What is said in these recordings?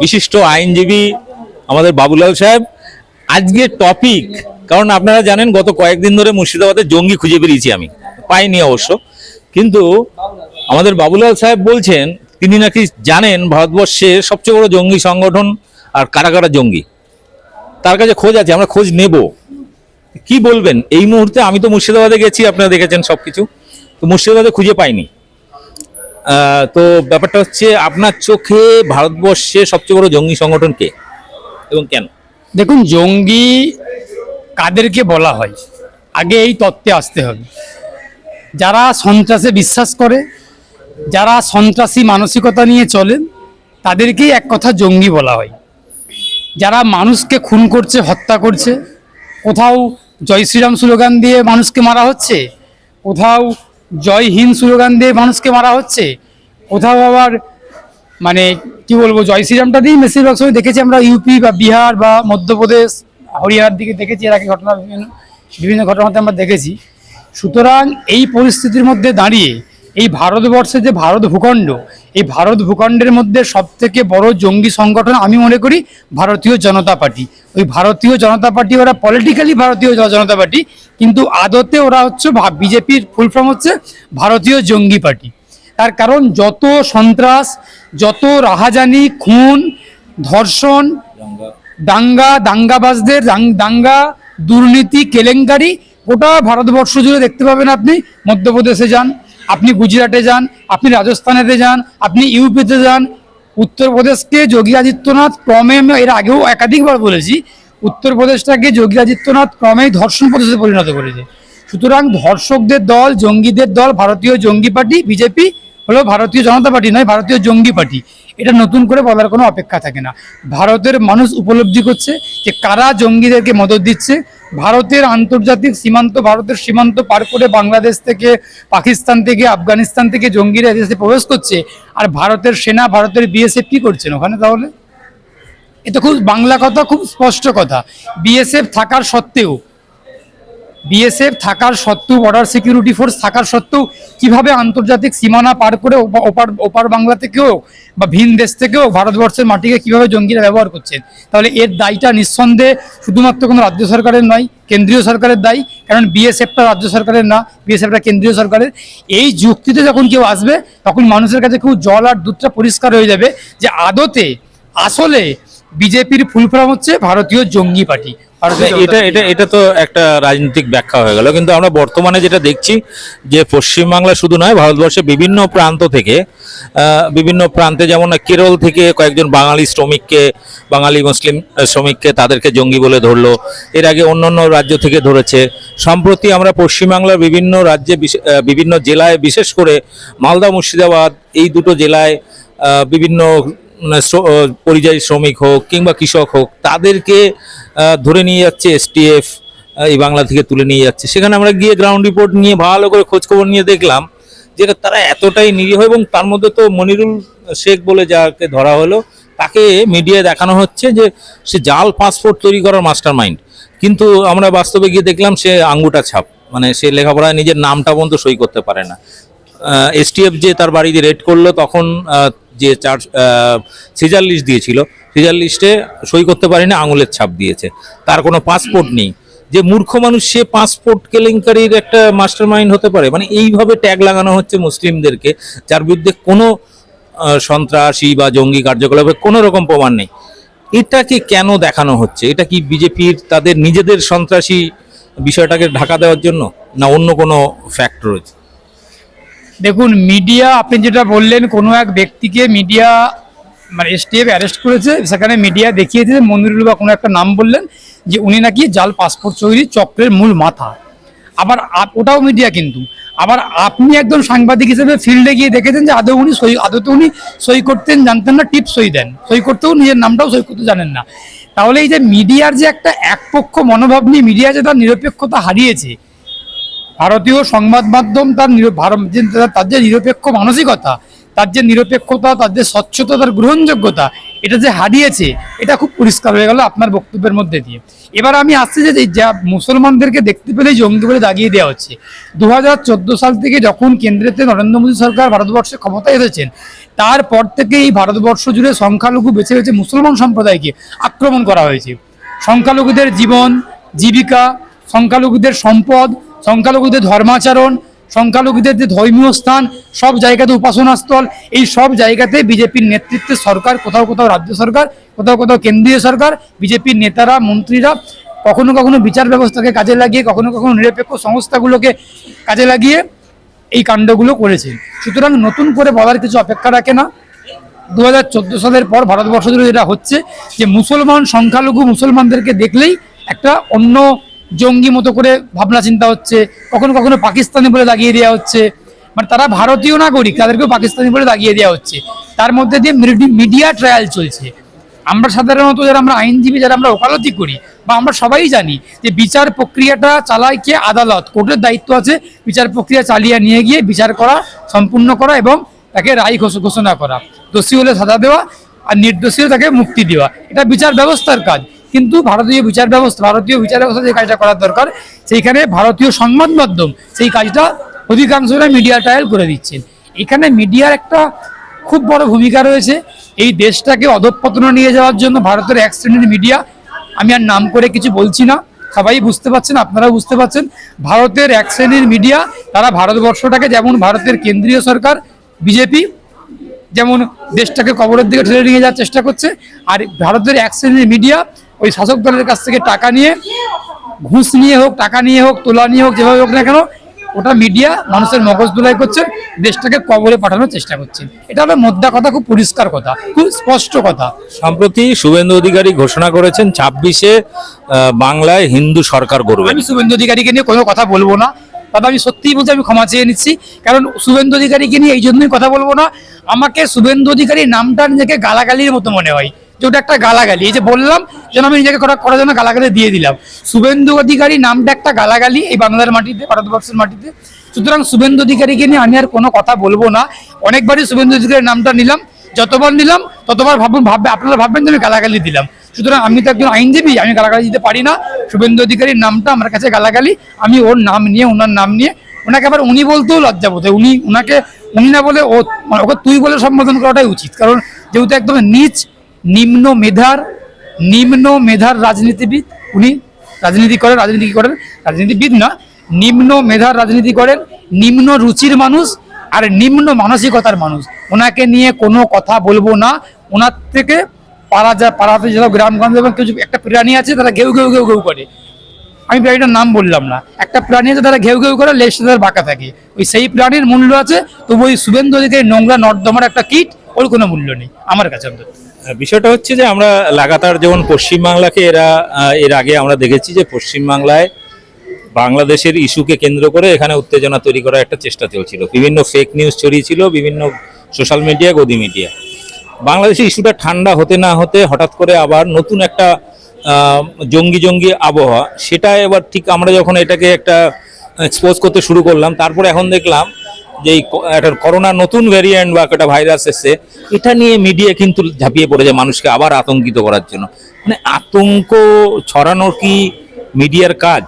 বিশিষ্ট আইনজীবী আমাদের বাবুলাল সাহেব। আজকে টপিক, কারণ আপনারা জানেন গত কয়েকদিন ধরে মুর্শিদাবাদে জঙ্গি খুঁজে বেরিয়েছি, আমি পাইনি অবশ্য, কিন্তু আমাদের বাবুলাল সাহেব বলছেন তিনি নাকি জানেন ভারতবর্ষে সবচেয়ে বড় জঙ্গি সংগঠন আর কারা কারা জঙ্গি, তার কাছে খোঁজ আছে, আমরা খোঁজ নেব। কি বলবেন এই মুহূর্তে? আমি তো মুর্শিদাবাদে গেছি, আপনারা দেখেছেন সবকিছু, তো মুর্শিদাবাদে খুঁজে পাইনি। তো ব্যাপারটা হচ্ছে আপনার চোখে ভারতবর্ষে সবচেয়ে বড় জঙ্গি সংগঠন কে এবং কেন? দেখুন, জঙ্গি কাদেরকে বলা হয় আগে এই তত্ত্বে আসতে হবে। যারা সন্ত্রাসে বিশ্বাস করে, যারা সন্ত্রাসী মানসিকতা নিয়ে চলেন, তাদেরকেই এক কথা জঙ্গি বলা হয়। যারা মানুষকে খুন করছে, হত্যা করছে, কোথাও জয় শ্রীরাম স্লোগান দিয়ে মানুষকে মারা হচ্ছে, কোথাও জয় হিন্দ স্লোগান দিয়ে মানুষকে মারা হচ্ছে, কোথাও আবার মানে কি বলবো, জয় শ্রীরামটা দিয়েই বেশিরভাগ সময় দেখেছি আমরা ইউপি বা বিহার বা মধ্যপ্রদেশ, হরিয়ানার দিকে দেখেছি, এর আগে ঘটনা বিভিন্ন ঘটনাতে আমরা দেখেছি। সুতরাং এই পরিস্থিতির মধ্যে দাঁড়িয়ে এই ভারতবর্ষে যে ভারত ভূখণ্ড, এই ভারত ভূখণ্ডের মধ্যে সবথেকে বড় জঙ্গি সংগঠন আমি মনে করি ভারতীয় জনতা পার্টি। ওই ভারতীয় জনতা পার্টি, ওরা পলিটিক্যালি ভারতীয় জনতা পার্টি, কিন্তু আদতে ওরা হচ্ছে বিজেপির ফুল ফর্ম হচ্ছে ভারতীয় জঙ্গি পার্টি। তার কারণ যত সন্ত্রাস, রাহাজানি, খুন, ধর্ষণ, দাঙ্গাবাজদের দাঙ্গা, দুর্নীতি, কেলেঙ্কারি গোটা ভারতবর্ষ জুড়ে দেখতে পাবেন। আপনি মধ্যপ্রদেশে যান, আপনি গুজরাটে যান, আপনি রাজস্থানেতে যান, আপনি ইউপিতে যান। উত্তরপ্রদেশকে যোগী আদিত্যনাথ ক্রমে, এর আগেও একাধিকবার বলেছি, উত্তরপ্রদেশটাকে যোগী আদিত্যনাথ ক্রমেই ধর্ষণ প্রদেশে পরিণত করেছে। সুতরাং ধর্ষকদের দল, জঙ্গিদের দল ভারতীয় জঙ্গি পার্টি। বিজেপি হলো ভারতীয় জনতা পার্টি নয়, ভারতীয় জঙ্গি পার্টি। এটা নতুন করে বলার কোনো অপেক্ষা থাকে না। ভারতের মানুষ উপলব্ধি করছে যে কারা জঙ্গিদেরকে মদত দিচ্ছে। ভারতের আন্তর্জাতিক সীমান্ত, ভারতের সীমান্ত পার করে বাংলাদেশ থেকে, পাকিস্তান থেকে, আফগানিস্তান থেকে জঙ্গিরা দেশে প্রবেশ করছে, আর ভারতের সেনা, ভারতের বিএসএফ কি করছেন ওখানে? তাহলে এটা খুব বাংলা কথা, খুব স্পষ্ট কথা। বিএসএফ থাকার সত্ত্বেও, বর্ডার সিকিউরিটি ফোর্স থাকার সত্ত্বেও কিভাবে আন্তর্জাতিক সীমানা পার করে ওপার বাংলা থেকেও বা ভিন দেশ থেকেও ভারতবর্ষের মাটিকে কিভাবে জঙ্গিরা ব্যবহার করছেন? তাহলে এর দায়টা নিঃসন্দেহে শুধুমাত্র কোনো রাজ্য সরকারের নয়, কেন্দ্রীয় সরকারের দায়ী। কারণ বিএসএফটা রাজ্য সরকারের না, বিএসএফটা কেন্দ্রীয় সরকারের। এই যুক্তিতে যখন কেউ আসবে, তখন মানুষের কাছে খুব জল আর দুধটা পরিষ্কার হয়ে যাবে যে আদতে আসলে বিজেপির ফুল ফর্ম হচ্ছে ভারতীয় জঙ্গি পার্টি। এটা তো একটা রাজনৈতিক ব্যাখ্যা হয়ে গেল, কিন্তু আমরা বর্তমানে যেটা দেখছি যে পশ্চিমবাংলা শুধু নয়, ভারতবর্ষের বিভিন্ন প্রান্ত থেকে, বিভিন্ন প্রান্তে, যেমন কেরল থেকে কয়েকজন বাঙালি মুসলিম শ্রমিককে তাদেরকে জঙ্গি বলে ধরলো। এর আগে অন্যান্য রাজ্য থেকে ধরেছে। সম্প্রতি আমরা পশ্চিমবাংলার বিভিন্ন রাজ্যে, বিভিন্ন জেলায়, বিশেষ করে মালদা, মুর্শিদাবাদ, এই দুটো জেলায় বিভিন্ন পরিযায়ী শ্রমিক হোক কিংবা কৃষক হোক, তাদেরকে ধরে নিয়ে যাচ্ছে এসটিএফ, এই বাংলা থেকে তুলে নিয়ে যাচ্ছে। সেখানে আমরা গিয়ে গ্রাউন্ড রিপোর্ট নিয়ে ভালো করে খোঁজখবর নিয়ে দেখলাম যে তারা এতটাই নিরীহ, এবং তার মধ্যে তো মনিরুল শেখ বলে যাকে ধরা হলো, তাকে মিডিয়ায় দেখানো হচ্ছে যে সে জাল পাসপোর্ট তৈরি করার মাস্টার মাইন্ড। কিন্তু আমরা বাস্তবে গিয়ে দেখলাম সে আঙ্গুটা ছাপ, মানে সে লেখাপড়ায় নিজের নামটা পর্যন্ত সই করতে পারে না। এসটিএফ যে তার বাড়িতে রেড করলো, তখন যে সিজার লিস্ট দিয়েছিল, সিজার লিস্টে সই করতে পারেনি, আঙুলের ছাপ দিয়েছে। তার কোনো পাসপোর্ট নেই। যে মূর্খ মানুষ, সে পাসপোর্ট কেলেঙ্কারির একটা মাস্টার মাইন্ড হতে পারে? মানে এইভাবে ট্যাগ লাগানো হচ্ছে মুসলিমদেরকে, যার বিরুদ্ধে কোনো সন্ত্রাসী বা জঙ্গি কার্যকলাপের কোনো রকম প্রমাণ নেই। এটাকে কেন দেখানো হচ্ছে? এটা কি বিজেপির তাদের নিজেদের সন্ত্রাসী বিষয়টাকে ঢাকা দেওয়ার জন্য, না অন্য কোনো ফ্যাক্টর রয়েছে? দেখুন, মিডিয়া, আপনি যেটা বললেন, কোনো এক ব্যক্তিকে মিডিয়া মানে এসটিএফ অ্যারেস্ট করেছে, সেখানে মিডিয়া দেখিয়েছে মনিরুল বা কোনো একটা নাম বললেন যে উনি নাকি জাল পাসপোর্ট তৈরি চক্রের মূল মাথা। আবার ওটাও মিডিয়া, কিন্তু আবার আপনি একজন সাংবাদিক হিসেবে ফিল্ডে গিয়ে দেখেছেন যে আদৌ উনি সই করতেন জানতেন না, টিপ সই দেন, সই করতেও নিজের নামটাও সই করতে জানেন না। তাহলে এই যে মিডিয়ার যে একটা একপক্ষ মনোভাব নিয়ে মিডিয়া যে তার নিরপেক্ষতা হারিয়েছে, ভারতীয় সংবাদ মাধ্যম তার যে নিরপেক্ষ মানসিকতা, তার যে নিরপেক্ষতা, তার যে স্বচ্ছতা, তার গ্রহণযোগ্যতা, এটা যে হারিয়েছে, এটা খুব পরিষ্কার হয়ে গেল আপনার বক্তব্যের মধ্যে দিয়ে। এবার আমি আসছি যে যা মুসলমানদেরকে দেখতে পেলেই জঙ্গি বলে দাগিয়ে দেওয়া হচ্ছে। 2014 সাল থেকে যখন কেন্দ্রেতে নরেন্দ্র মোদী সরকার ভারতবর্ষে ক্ষমতায় এসেছেন, তারপর থেকে এই ভারতবর্ষ জুড়ে সংখ্যালঘু বেছে বেছে মুসলমান সম্প্রদায়কে আক্রমণ করা হয়েছে। সংখ্যালঘুদের জীবন জীবিকা, সংখ্যালঘুদের সম্পদ, সংখ্যালঘুদের ধর্মাচরণ, সংখ্যালঘুদের যে ধর্মীয় স্থান, সব জায়গাতে উপাসনা স্থল, এই সব জায়গাতে বিজেপির নেতৃত্বে সরকার, কোথাও কোথাও রাজ্য সরকার, কোথাও কোথাও কেন্দ্রীয় সরকার, বিজেপির নেতারা, মন্ত্রীরা কখনো কখনো বিচার ব্যবস্থাকে কাজে লাগিয়ে, কখনো কখনো নিরপেক্ষ সংস্থাগুলোকে কাজে লাগিয়ে এই কাণ্ডগুলো করেছে। সুতরাং নতুন করে বলার কিছু অপেক্ষা রাখে না। 2014 সালের পর ভারতবর্ষ জুড়ে যেটা হচ্ছে যে মুসলমান সংখ্যালঘু মুসলমানদেরকে দেখলেই একটা অন্য জঙ্গি মতো করে ভাবনা চিন্তা হচ্ছে, কখনো কখনো পাকিস্তানি বলে দাগিয়ে দেওয়া হচ্ছে, মানে তারা ভারতীয় নাগরিক, তাদেরকেও পাকিস্তানি বলে দাগিয়ে দেওয়া হচ্ছে। তার মধ্যে দিয়ে মিডিয়া ট্রায়াল চলছে। আমরা সাধারণত যারা আমরা আইনজীবী, যারা আমরা ওকালতি করি, বা আমরা সবাই জানি যে বিচার প্রক্রিয়াটা চালায় কে? আদালত। কোর্টের দায়িত্ব আছে বিচার প্রক্রিয়া চালিয়ে নিয়ে গিয়ে বিচার করা, সম্পূর্ণ করা এবং তাকে রায় ঘোষণা করা, দোষী হলে সাজা দেওয়া আর নির্দোষী হলে তাকে মুক্তি দেওয়া, এটা বিচার ব্যবস্থার কাজ। কিন্তু ভারতীয় বিচার ব্যবস্থা যে কাজটা করার দরকার, সেইখানে ভারতীয় সংবাদ মাধ্যম সেই কাজটা অধিকাংশরা মিডিয়া ট্রায়াল করে দিচ্ছেন। এখানে মিডিয়ার একটা খুব বড় ভূমিকা রয়েছে। এই দেশটাকে অধঃপতনে নিয়ে যাওয়ার জন্য ভারতের এক শ্রেণীর মিডিয়া, আমি আর নাম করে কিছু বলছি না, সবাই বুঝতে পারছেন, আপনারাও বুঝতে পারছেন, ভারতের এক শ্রেণীর মিডিয়া, তারা ভারতবর্ষটাকে, যেমন ভারতের কেন্দ্রীয় সরকার বিজেপি যেমন দেশটাকে কবরের দিকে ঠেলে নিয়ে যাওয়ার চেষ্টা করছে, আর ভারতের এক শ্রেণীর মিডিয়া ওই শাসক দলের কাছ থেকে টাকা নিয়ে, ঘুষ নিয়ে হোক, টাকা নিয়ে হোক, তোলা নিয়ে হোক, যেভাবে হোক না কেন, ওটা মিডিয়া মানুষের মগজ ধোলাই করছে, দেশটাকে কবরে পাঠানোর চেষ্টা করছে। এটা হলো মোদ্দা কথা, খুব পরিষ্কার কথা, খুব স্পষ্ট কথা। সম্প্রতি শুভেন্দু অধিকারী ঘোষণা করেছেন 26-এ বাংলায় হিন্দু সরকার গড়বে। আমি শুভেন্দু অধিকারীকে নিয়ে কোনো কথা বলবো না, তবে আমি সত্যিই বলছি, আমি ক্ষমা চেয়ে নিচ্ছি, কারণ শুভেন্দু অধিকারীকে নিয়ে এই জন্যই কথা বলবো না, আমাকে শুভেন্দু অধিকারী নামটা নিজেকে গালাগালির মতো মনে হয়, যে ওটা একটা গালাগালি। এই যে বললাম, যেন আমি নিজেকে করার জন্য গালাগালি দিয়ে দিলাম। শুভেন্দু অধিকারী নামটা একটা গালাগালি এই বাংলার মাটিতে, ভারতবর্ষের মাটিতে। সুতরাং শুভেন্দু অধিকারীকে নিয়ে আমি আর কোনো কথা বলবো না। অনেকবারই শুভেন্দু অধিকারীর নামটা নিলাম, যতবার নিলাম ততবার আপনারা ভাববেন যে আমি গালাগালি দিলাম। সুতরাং আমি তো একজন আইনজীবী, আমি গালাগালি দিতে পারি না। শুভেন্দু অধিকারীর নামটা আমার কাছে গালাগালি, আমি ওর নাম নিয়ে, ওনার নাম নিয়ে, ওনাকে আবার উনি বলতেও লজ্জা বোধ হয়। উনি না বলে ওকে তুই বলে সম্বোধন করাটাই উচিত, কারণ যেহেতু একদম নিম্ন মেধার রাজনীতিবিদ, উনি রাজনীতিবিদ না, নিম্ন মেধার রাজনীতি করেন, নিম্ন রুচির মানুষ আর নিম্ন মানসিকতার মানুষ। ওনাকে নিয়ে কোনো কথা বলবো না। ওনার থেকে পাড়াতে যেসব গ্রামগঞ্জ এবং কিছু একটা প্রাণী আছে, তারা ঘেউ ঘেউ ঘেউ ঘেউ করে, আমি প্রাণীটার নাম বললাম না, একটা প্রাণী আছে তারা ঘেউ ঘেউ করে, লেজটা তাদের বাঁকা থাকে, ওই সেই প্রাণীর মূল্য আছে, তবু ওই শুভেন্দু অধিকারী নোংরা নর্দমার একটা কীট, ওর কোনো মূল্য নেই আমার কাছে অন্তত। বিষয়টা হচ্ছে যে আমরা লাগাতার যেমন পশ্চিমবাংলাকে এর আগে আমরা দেখেছি যে পশ্চিমবাংলায় বাংলাদেশের ইস্যুকে কেন্দ্র করে এখানে উত্তেজনা তৈরি করার একটা চেষ্টা চলছিল, বিভিন্ন ফেক নিউজ ছড়িয়েছিল বিভিন্ন সোশ্যাল মিডিয়া, গদি মিডিয়া। বাংলাদেশের ইস্যুটা ঠান্ডা হতে না হতে হঠাৎ করে আবার নতুন একটা জঙ্গি আবহাওয়া, সেটা এবার ঠিক আমরা যখন এটাকে একটা এক্সপোজ করতে শুরু করলাম, তারপরে এখন দেখলাম যে একটা করোনা নতুন ভ্যারিয়েন্ট বা একটা ভাইরাস এসছে, এটা নিয়ে মিডিয়া কিন্তু ঝাঁপিয়ে পড়েছে মানুষকে আবার আতঙ্কিত করার জন্য। মানে আতঙ্ক ছড়ানোর কি মিডিয়ার কাজ?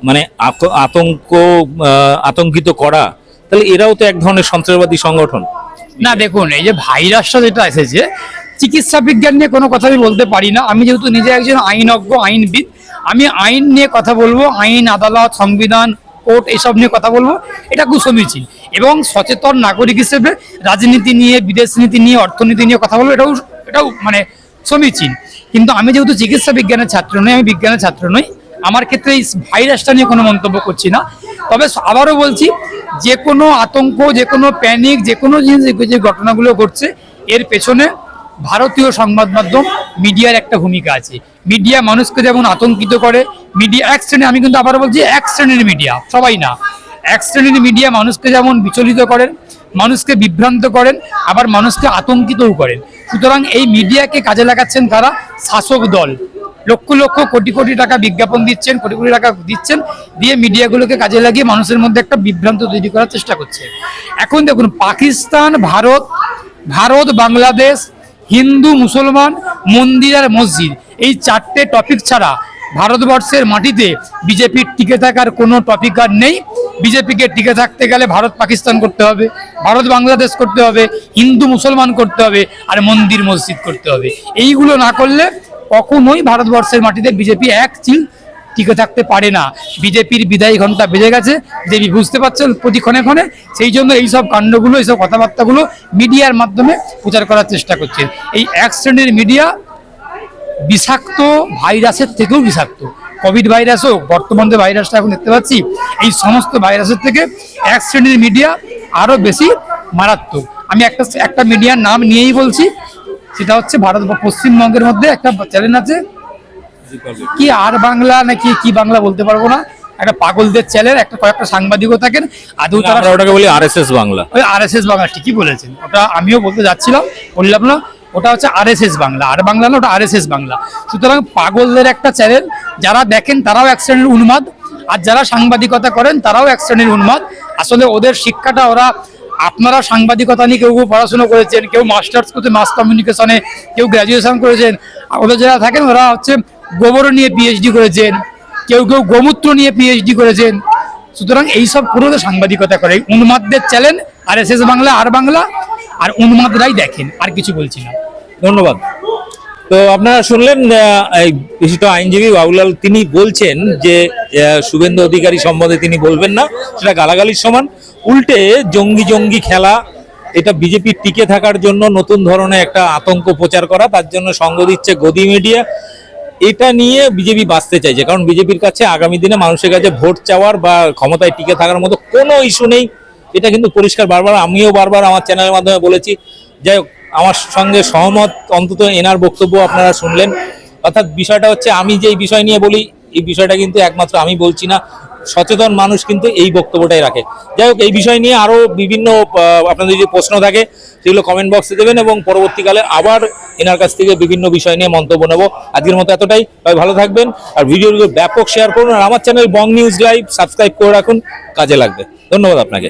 মানে আতঙ্কিত করা, তাহলে এরাও তো এক ধরনের সন্ত্রাসবাদী সংগঠন না। দেখুন, এই যে ভাইরাসটা যেটা এসেছে, চিকিৎসা বিজ্ঞান নিয়ে কোনো কথা আমি বলতে পারি না। আমি যেহেতু নিজে একজন আইনজ্ঞ, আইনবিদ, আমি আইন নিয়ে কথা বলবো, আইন, আদালত, সংবিধান, কোর্ট, এসব নিয়ে কথা বলবো, এটা খুব সমীচীন। এবং সচেতন নাগরিক হিসেবে রাজনীতি নিয়ে, বিদেশ নীতি নিয়ে, অর্থনীতি নিয়ে কথা বলবো, এটাও মানে সমীচীন। কিন্তু আমি যেহেতু চিকিৎসা বিজ্ঞানের ছাত্র নই, আমি বিজ্ঞানের ছাত্র নই, আমার ক্ষেত্রে এই ভাইরাসটা নিয়ে কোনো মন্তব্য করছি না। তবে আবারও বলছি, যে কোনো আতঙ্ক, যে কোনো প্যানিক, যে কোনো জিনিস, যে ঘটনাগুলো ঘটছে, এর পেছনে ভারতীয় সংবাদ মাধ্যম, মিডিয়ার একটা ভূমিকা আছে। মিডিয়া মানুষকে যেমন আতঙ্কিত করে, মিডিয়া এক শ্রেণীর, আমি কিন্তু আবারও বলছি এক শ্রেণীর মিডিয়া, সবাই না, এক শ্রেণীর মিডিয়া মানুষকে যেমন বিচলিত করেন, মানুষকে বিভ্রান্ত করেন, আবার মানুষকে আতঙ্কিতও করেন। সুতরাং এই মিডিয়াকে কাজে লাগাচ্ছেন কারা? শাসক দল। লক্ষ লক্ষ কোটি কোটি টাকা বিজ্ঞাপন দিচ্ছেন, কোটি কোটি টাকা দিচ্ছেন, দিয়ে মিডিয়াগুলোকে কাজে লাগিয়ে মানুষের মধ্যে একটা বিভ্রান্ত তৈরি করার চেষ্টা করছে। এখন দেখুন, পাকিস্তান, ভারত ভারত, বাংলাদেশ, হিন্দু, মুসলমান, মন্দির আর মসজিদ, এই 4টে টপিক ছাড়া ভারতবর্ষের মাটিতে বিজেপির টিকে থাকার কোনো টপিক আর নেই। বিজেপিকে টিকে থাকতে গেলে ভারত পাকিস্তান করতে হবে, ভারত বাংলাদেশ করতে হবে, হিন্দু মুসলমান করতে হবে, আর মন্দির মসজিদ করতে হবে। এইগুলো না করলে কখনোই ভারতবর্ষের মাটিতে বিজেপি এক চিল টিকে থাকতে পারে না। বিজেপির বিদায়ী ঘন্টা বেজে গেছে, বিজেপি বুঝতে পারছেন প্রতি ক্ষণে ক্ষণে, সেই জন্য এইসব কাণ্ডগুলো, এইসব কথাবার্তাগুলো মিডিয়ার মাধ্যমে প্রচার করার চেষ্টা করছে। এই এক শ্রেণীর মিডিয়া বিষাক্ত ভাইরাসের থেকেও বিষাক্ত। কোভিড ভাইরাস হোক, বর্তমান যে ভাইরাসটা এখন দেখতে পাচ্ছি, এই সমস্ত ভাইরাসের থেকে এক শ্রেণীর মিডিয়া আরো বেশি মারাত্মক। আমি একটা মিডিয়ার নাম নিয়েই বলছি, সেটা হচ্ছে পশ্চিমবঙ্গের মধ্যে একটা চ্যানেল আছে, কি আর বাংলা নাকি কি বাংলা বলতে পারবো না, একটা পাগলদের চ্যানেল, কয়েকটা সাংবাদিকও থাকেন, আদৌ তারা আমরা ওটাকে বলি RSS বাংলা। ওই RSS বাংলা, ঠিকই বলেছেন, ওটা আমিও বলতে যাচ্ছিলাম, বললাম না, ওটা হচ্ছে RSS বাংলা, আর বাংলা না, ওটা RSS বাংলা। সুতরাং পাগলদের একটা চ্যানেল, যারা দেখেন তারাও এক শ্রেণীর উন্মাদ, আর যারা সাংবাদিকতা করেন তারাও এক শ্রেণীর উন্মাদ। আসলে ওদের শিক্ষাটা ওরা, আপনারা সাংবাদিকতা নিয়ে কেউ পড়াশোনা করেছেন, কেউ মাস্টার্স করতে মাস কমিউনিকেশনে, কেউ গ্র্যাজুয়েশন করেছেন, আর ওদের যারা থাকেন ওরা হচ্ছে গোবর নিয়ে PhD করেছেন, কেউ কেউ গোমূত্র নিয়ে PhD করেছেন। সুতরাং এইসব করে সাংবাদিকতা করে উন্মাদদের চ্যানেল RSS বাংলা, আর বাংলা, আর উন্মাদরাই দেখেন, আর কিছু বলছি না। ধন্যবাদ। তো আপনারা শুনলেন এই বিশিষ্ট আইনজীবী বাবুলাল, তিনি বলছেন যে শুভেন্দু অধিকারী সম্বন্ধে তিনি বলবেন না, সেটা গালাগালির সমান। উল্টে জঙ্গি খেলা, এটা বিজেপির টিকে থাকার জন্য নতুন ধরনের একটা আতঙ্ক প্রচার করা, তার জন্য সঙ্গ দিচ্ছে গদি মিডিয়া। এটা নিয়ে বিজেপি বাঁচতে চাইছে, কারণ বিজেপির কাছে আগামী দিনে মানুষের কাছে ভোট চাওয়ার বা ক্ষমতায় টিকে থাকার মতো কোনো ইস্যু নেই। এটা কিন্তু পরিষ্কার, আমিও বারবার আমার চ্যানেলের মাধ্যমে বলেছি। যাই হোক, আমার সঙ্গে সহমত অন্তত এনার বক্তব্য আপনারা শুনলেন। অর্থাৎ বিষয়টা হচ্ছে, আমি যেই বিষয় নিয়ে বলি, এই বিষয়টা কিন্তু একমাত্র আমি বলছি না, সচেতন মানুষ কিন্তু এই বক্তব্যটাই রাখে। যাই হোক, এই বিষয় নিয়ে আরো বিভিন্ন আপনাদের যদি প্রশ্ন থাকে সেগুলো কমেন্ট বক্সে দেবেন, এবং পরবর্তীকালে আবার এনার কাছ থেকে বিভিন্ন বিষয় নিয়ে মন্তব্য নেব। আজকের মতো এতটাই, সবাই ভালো থাকবেন, আর ভিডিওগুলো ব্যাপক শেয়ার করুন, আর আমার চ্যানেল বং নিউজ লাইভ সাবস্ক্রাইব করে রাখুন, কাজে লাগবে। ধন্যবাদ আপনাকে।